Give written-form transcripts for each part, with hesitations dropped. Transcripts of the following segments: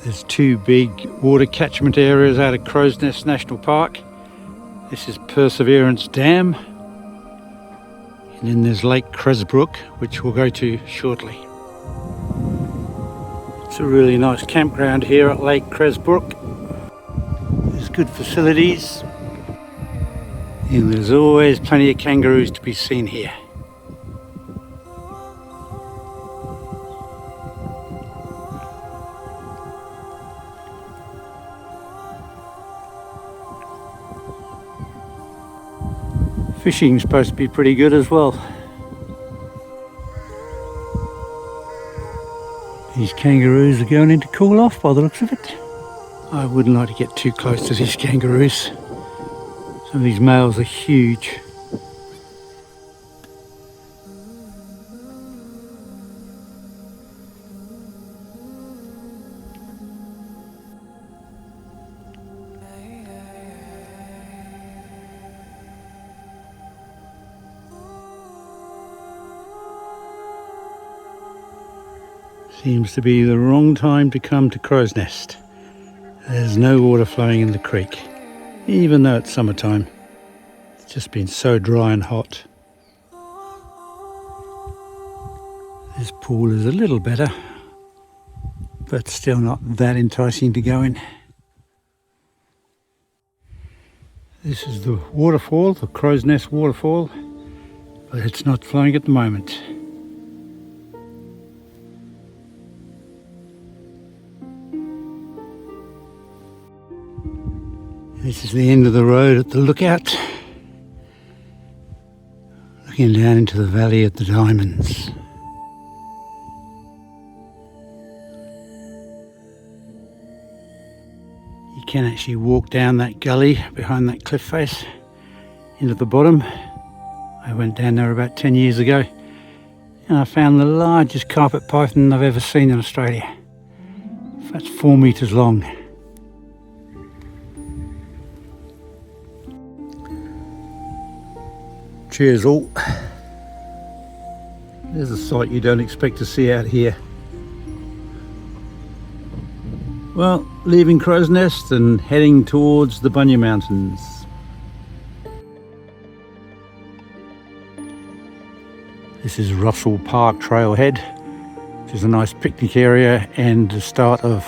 There's two big water catchment areas out of Crow's Nest National Park. This is Perseverance Dam. And then there's Lake Cresbrook, which we'll go to shortly. It's a really nice campground here at Lake Cresbrook. There's good facilities. And there's always plenty of kangaroos to be seen here. Fishing's supposed to be pretty good as well. These kangaroos are going in to cool off by the looks of it. I wouldn't like to get too close to these kangaroos. Some of these males are huge. Seems to be the wrong time to come to Crow's Nest. There's no water flowing in the creek, even though it's summertime. It's just been so dry and hot. This pool is a little better, but still not that enticing to go in. This is the waterfall, the Crow's Nest waterfall, but it's not flowing at the moment. This is the end of the road at the lookout, looking down into the valley of the Diamonds. You can actually walk down that gully behind that cliff face into the bottom. I went down there about 10 years ago and I found the largest carpet python I've ever seen in Australia. That's 4 meters long. Cheers all. There's a sight you don't expect to see out here. Well, leaving Crow's Nest and heading towards the Bunya Mountains. This is Russell Park Trailhead, which is a nice picnic area and the start of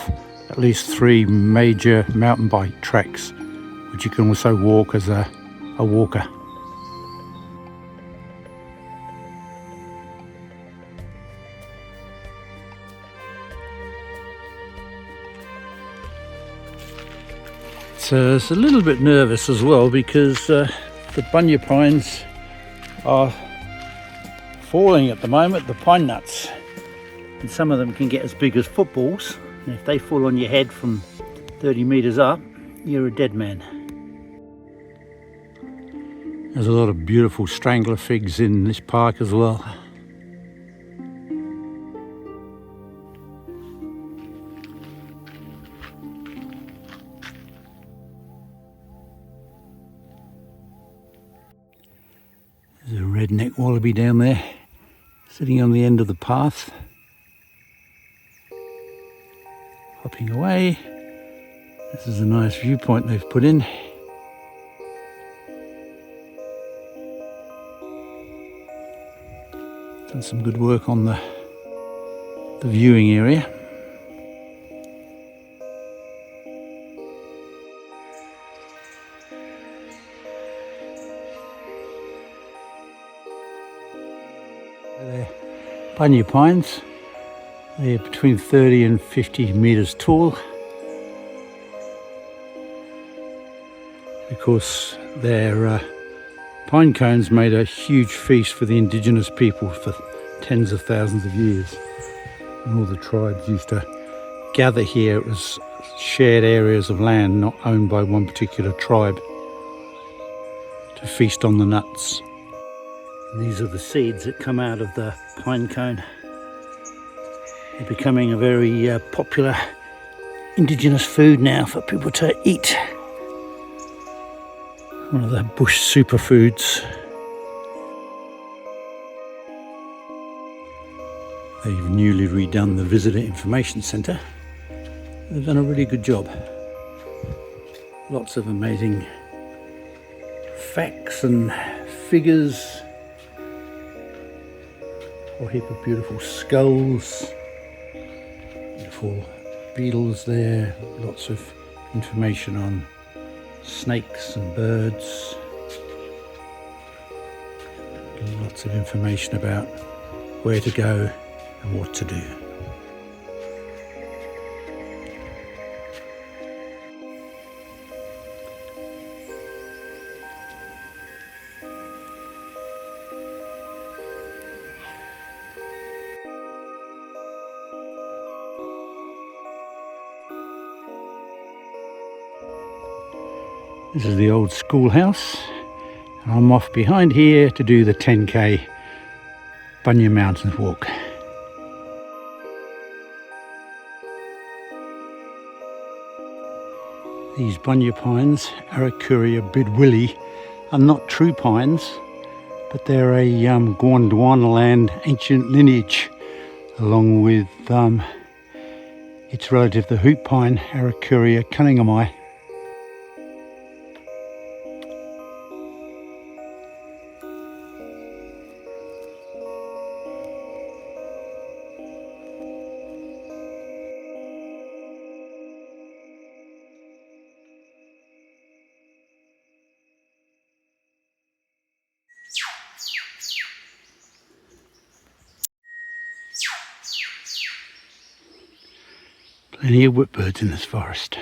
at least 3 major mountain bike tracks, which you can also walk as a walker. So it's a little bit nervous as well because the bunya pines are falling at the moment, the pine nuts, and some of them can get as big as footballs, and if they fall on your head from 30 meters up, you're a dead man. There's a lot of beautiful strangler figs in this park as well. There's a redneck wallaby down there, sitting on the end of the path, hopping away. This is a nice viewpoint they've put in. Done some good work on the viewing area. They're bunya pines. They're between 30 and 50 meters tall. Of course, their pine cones made a huge feast for the indigenous people for tens of thousands of years. And all the tribes used to gather here. It was shared areas of land not owned by one particular tribe to feast on the nuts. These are the seeds that come out of the pine cone. They're becoming a very popular indigenous food now for people to eat. One of the bush superfoods. They've newly redone the Visitor Information Centre. They've done a really good job. Lots of amazing facts and figures. A heap of beautiful skulls, beautiful beetles there, lots of information on snakes and birds, lots of information about where to go and what to do. This is the old schoolhouse, and I'm off behind here to do the 10k Bunya Mountains walk. These Bunya pines, Araucaria bidwilli, are not true pines, but they're a Gondwana ancient lineage, along with its relative, the hoop pine, Araucaria cunninghamii. Plenty of whipbirds in this forest.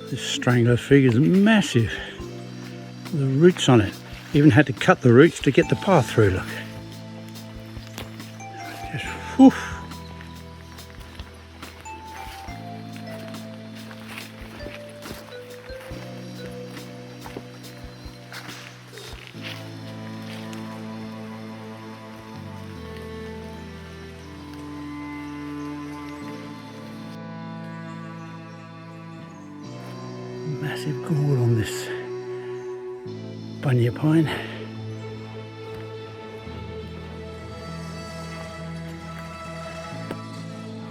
This strangler fig is massive. The roots on it. Even had to cut the roots to get the path through, look. Just whoosh. Massive gall on this Bunya pine.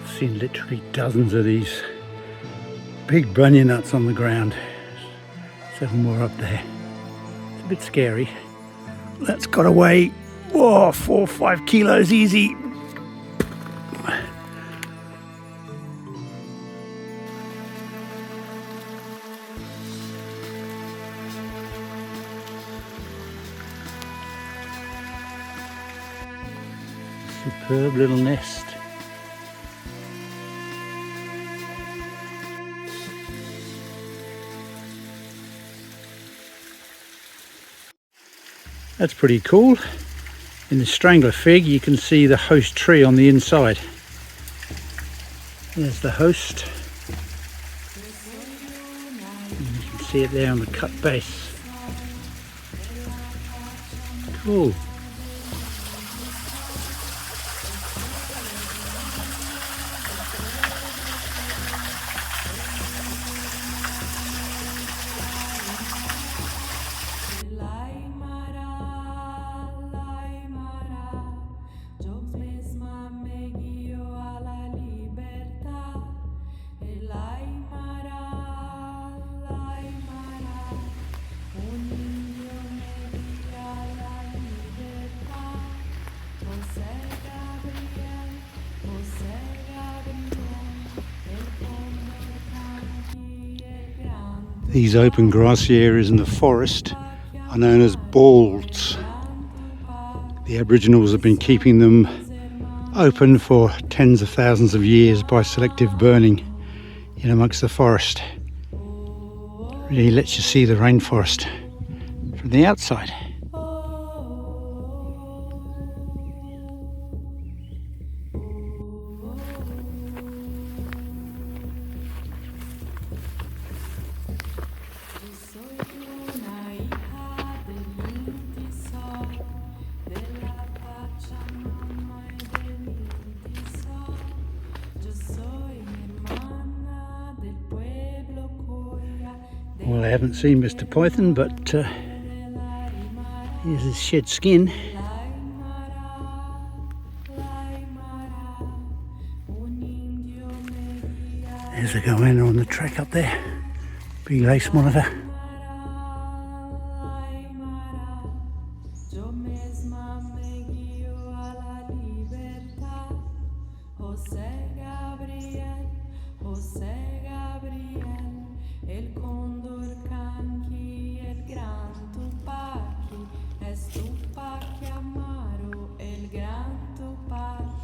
I've seen literally dozens of these big Bunya nuts on the ground. 7 more up there. It's a bit scary. That's got to weigh 4 or 5 kilos easy. Superb little nest. That's pretty cool. In the strangler fig you can see the host tree on the inside. There's the host. And you can see it there on the cut base. Cool. These open grassy areas in the forest are known as balds. The Aboriginals have been keeping them open for tens of thousands of years by selective burning in amongst the forest. Really lets you see the rainforest from the outside. Well, I haven't seen Mr. Python, but here's his shed skin. There's a goanna on the track up there. Big lace monitor.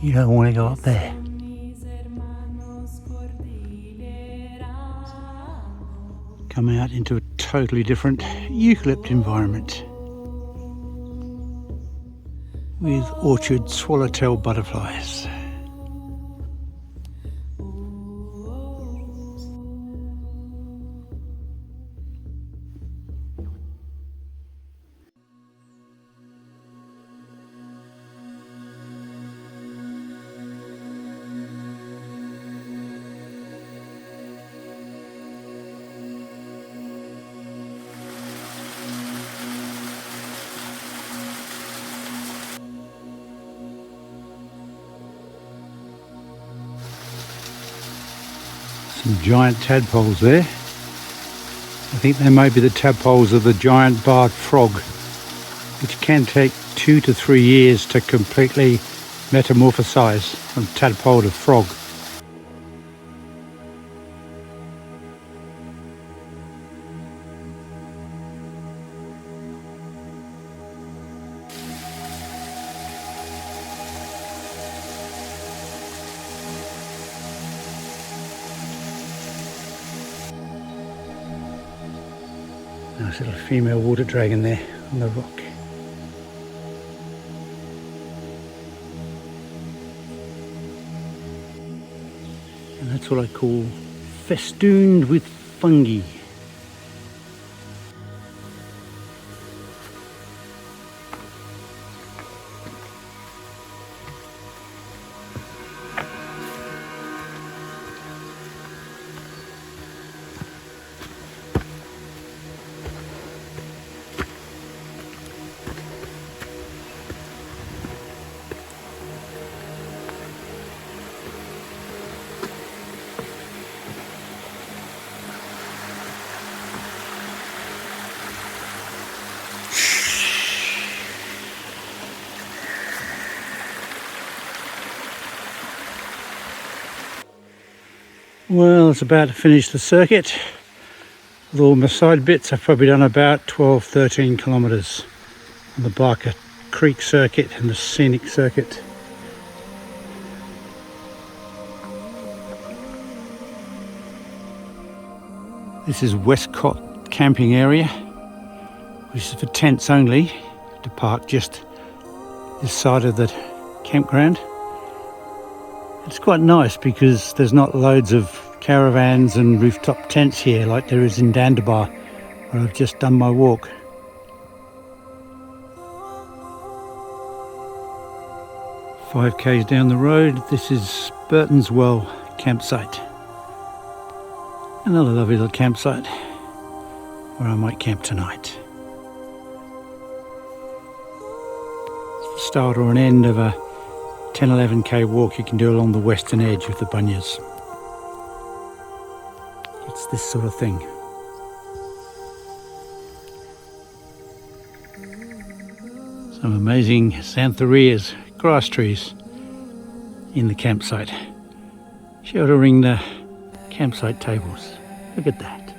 You don't want to go up there. Come out into a totally different eucalypt environment with orchard swallowtail butterflies. Some giant tadpoles there. I think they may be the tadpoles of the giant barred frog, which can take 2 to 3 years to completely metamorphosize from tadpole to frog. Nice little female water dragon there on the rock. And that's what I call festooned with fungi. Well, it's about to finish the circuit. With all my side bits, I've probably done about 12-13 kilometres on the Barker Creek circuit and the scenic circuit. This is Westcott camping area, which is for tents only, to park just this side of the campground. It's quite nice because there's not loads of caravans and rooftop tents here like there is in Dandabar, where I've just done my walk. Five k's down the road, this is Burton's Well campsite. Another lovely little campsite where I might camp tonight. It's the start or an end of a 10-11k walk you can do along the western edge of the Bunyas. It's this sort of thing. Some amazing Xanthorrhoeas, grass trees in the campsite, sheltering the campsite tables. Look at that.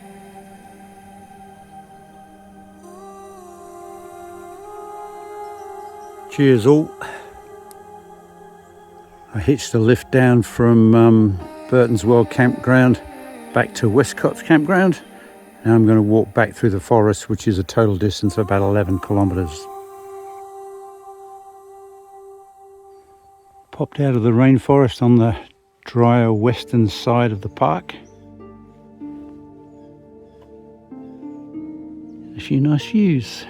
Cheers all. I hitched the lift down from Burton's Well campground back to Westcott's campground. Now I'm going to walk back through the forest, which is a total distance of about 11 kilometres. Popped out of the rainforest on the drier western side of the park. A few nice views.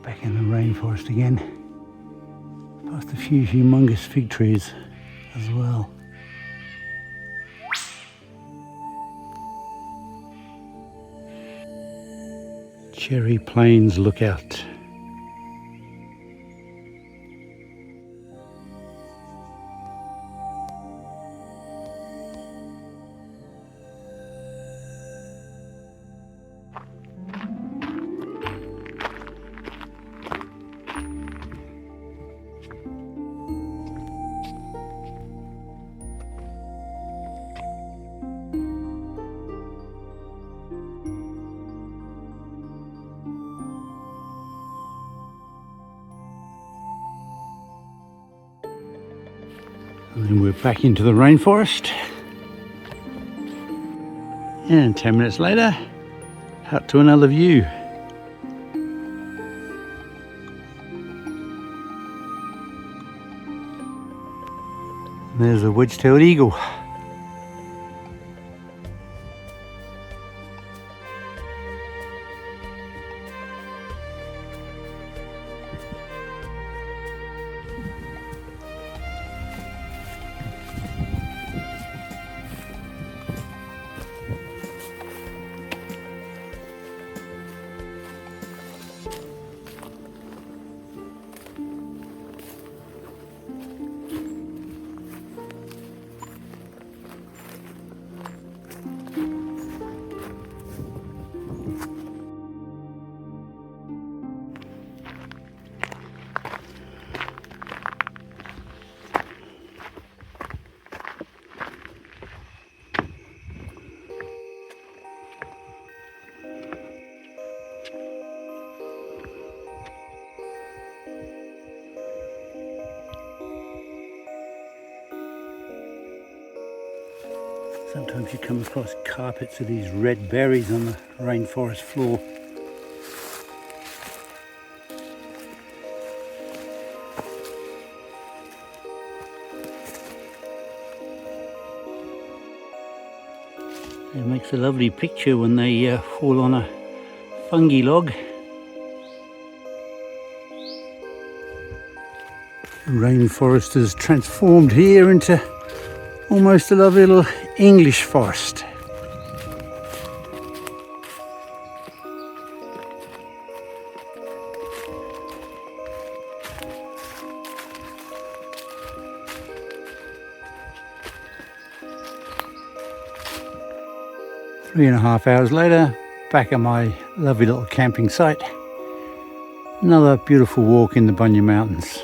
Back in the rainforest again. Past a few humongous fig trees as well. Cherry Plains Lookout. And then we're back into the rainforest. And 10 minutes later, out to another view. And there's a wedge-tailed eagle. Sometimes you come across carpets of these red berries on the rainforest floor. It makes a lovely picture when they fall on a fungi log. The rainforest has transformed here into almost a lovely little English forest. Three and a half hours later, back at my lovely little camping site. Another beautiful walk in the Bunya Mountains.